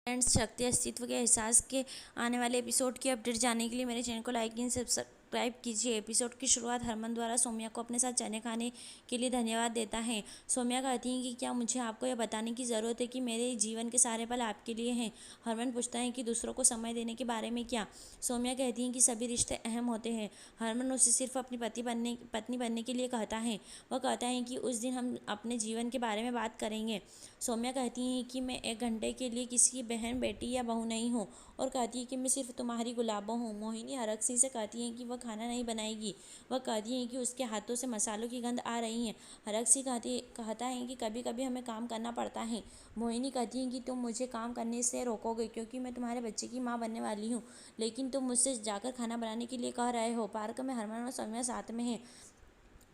Friends, शक्ति अस्तित्व के एहसास के आने वाले एपिसोड की अपडेट जानने के लिए मेरे चैनल को लाइक एंड सब्सक्राइब कीजिए। एपिसोड की शुरुआत हरमन द्वारा सौम्या को अपने साथ चने खाने के लिए धन्यवाद देता है। सौम्या कहती है कि क्या मुझे आपको यह बताने की ज़रूरत है कि मेरे जीवन के सारे पल आपके लिए हैं। हरमन पूछता है कि दूसरों को समय देने के बारे में क्या। सौम्या कहती है कि सभी रिश्ते अहम होते हैं। हरमन उसे सिर्फ अपनी पत्नी बनने के लिए कहता है। वह कहता है कि उस दिन हम अपने जीवन के बारे में बात करेंगे। सौम्या कहती है कि मैं 1 घंटे के लिए किसी की बहन, बेटी या बहू नहीं हूँ, और कहती है कि मैं सिर्फ तुम्हारी गुलाबों हूँ। मोहिनी हरकसी से कहती है कि वह खाना नहीं बनाएगी। वह कहती है कि उसके हाथों से मसालों की गंध आ रही है। हरकसी कहता है कि कभी कभी हमें काम करना पड़ता है। मोहिनी कहती है कि तुम मुझे काम करने से रोकोगे क्योंकि मैं तुम्हारे बच्चे की माँ बनने वाली हूँ, लेकिन तुम मुझसे जाकर खाना बनाने के लिए कह रहे हो। पार्क में हरमन और सौम्या साथ में हैं।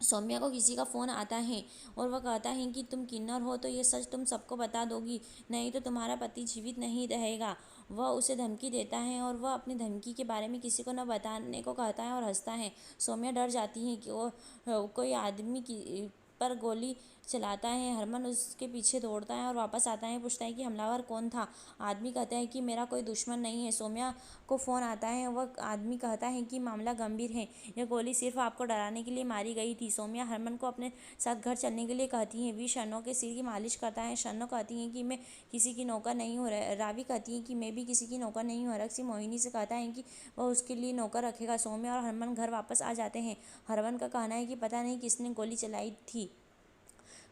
सौम्या को किसी का फ़ोन आता है और वह कहता है कि तुम किन्नर हो तो ये सच तुम सबको बता दोगी, नहीं तो तुम्हारा पति जीवित नहीं रहेगा। वह उसे धमकी देता है और वह अपनी धमकी के बारे में किसी को न बताने को कहता है और हंसता है। सौम्या डर जाती है कि वो कोई आदमी की पर गोली चलाता है। हरमन उसके पीछे दौड़ता है और वापस आता है, पूछता है कि हमलावर कौन था। आदमी कहता है कि मेरा कोई दुश्मन नहीं है। सौम्या को फ़ोन आता है। वह आदमी कहता है कि मामला गंभीर है, यह गोली सिर्फ आपको डराने के लिए मारी गई थी। सौम्या हरमन को अपने साथ घर चलने के लिए कहती है। वी शन्नो के सिर की मालिश करता है। शन्नो कहती है कि मैं किसी की नौकर नहीं हूँ। रावी कहती है कि मैं भी किसी की नौकर नहीं हूँ। हरकसी मोहिनी से कहता है कि वह उसके लिए नौकर रखेगा। सौम्या और हरमन घर वापस आ जाते हैं। हरमन का कहना है कि पता नहीं किसने गोली चलाई थी।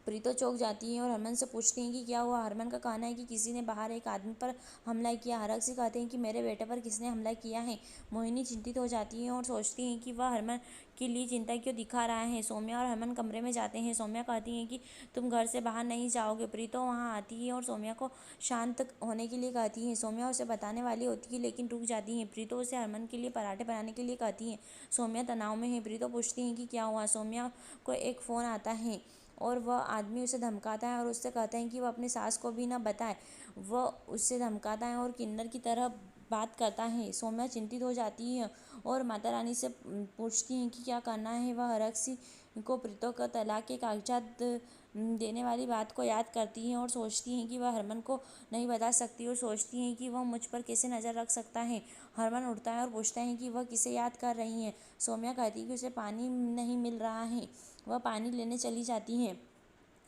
प्रीतो चौंक जाती है और हरमन से पूछती हैं कि क्या हुआ। हरमन का कहना है कि किसी ने बाहर एक आदमी पर हमला किया। हरकसी कहते हैं कि मेरे बेटे पर किसने हमला किया है। मोहिनी चिंतित हो जाती है और सोचती हैं कि वह हरमन के लिए चिंता क्यों दिखा रहा है। सौम्या और हरमन कमरे में जाते हैं। सौम्या कहती है कि तुम घर से बाहर नहीं जाओगे। प्रीतो वहाँ आती है और सौम्या को शांत होने के लिए कहती है। सौम्या उसे बताने वाली होती है लेकिन रुक जाती है। प्रीतो उसे हरमन के लिए पराठे बनाने के लिए कहती है। सौम्या तनाव में है। प्रीतो पूछती है कि क्या हुआ। सौम्या को एक फ़ोन आता है और वह आदमी उसे धमकाता है और उससे कहता है कि वह अपनी सास को भी न बताए। वह उससे धमकाता है और किन्नर की तरह बात करता है। सौम्या चिंतित हो जाती है और माता रानी से पूछती हैं कि क्या करना है। वह हरकसी को प्रीतो का तलाक के कागजात देने वाली बात को याद करती हैं और सोचती हैं कि वह हरमन को नहीं बता सकती, और सोचती हैं कि वह मुझ पर कैसे नज़र रख सकता है। हरमन उठता है और पूछता है कि वह किसे याद कर रही हैं। सौम्या कहती है कि उसे पानी नहीं मिल रहा है। वह पानी लेने चली जाती हैं।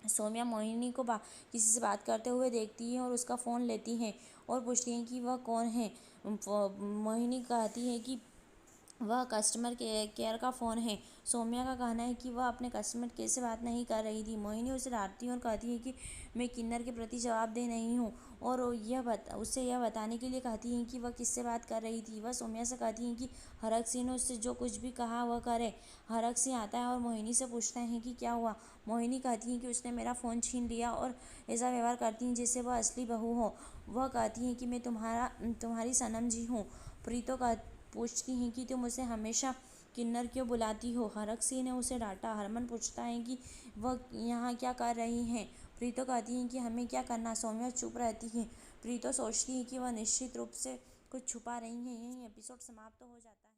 सौम्या मोहिनी को किसी से बात करते हुए देखती है और उसका फ़ोन लेती है और पूछती है कि वह कौन है। मोहिनी कहती है कि वह कस्टमर केयर का फ़ोन है। सौम्या का कहना है कि वह अपने कस्टमर केयर से बात नहीं कर रही थी। मोहिनी उसे डांटती है और कहती है कि मैं किन्नर के प्रति जवाबदेह नहीं हूँ, और उससे यह बताने के लिए कहती है कि वह किससे बात कर रही थी। वह सौम्या से कहती है कि हरकसी ने उससे जो कुछ भी कहा वह करे। हरकसी आता है और मोहिनी से पूछता है कि क्या हुआ। मोहिनी कहती है कि उसने मेरा फ़ोन छीन लिया और ऐसा व्यवहार करती है जैसे वह असली बहू हो। वह कहती है कि मैं तुम्हारी सनम जी हूँ। प्रीतो का पूछती हैं कि तुम उसे हमेशा किन्नर क्यों बुलाती हो। हरकसी ने उसे डांटा। हरमन पूछता है कि वह यहाँ क्या कर रही हैं। प्रीतो कहती है कि हमें क्या करना। सौम्या चुप रहती है। प्रीतो सोचती है कि वह निश्चित रूप से कुछ छुपा रही है। यही एपिसोड समाप्त हो जाता है।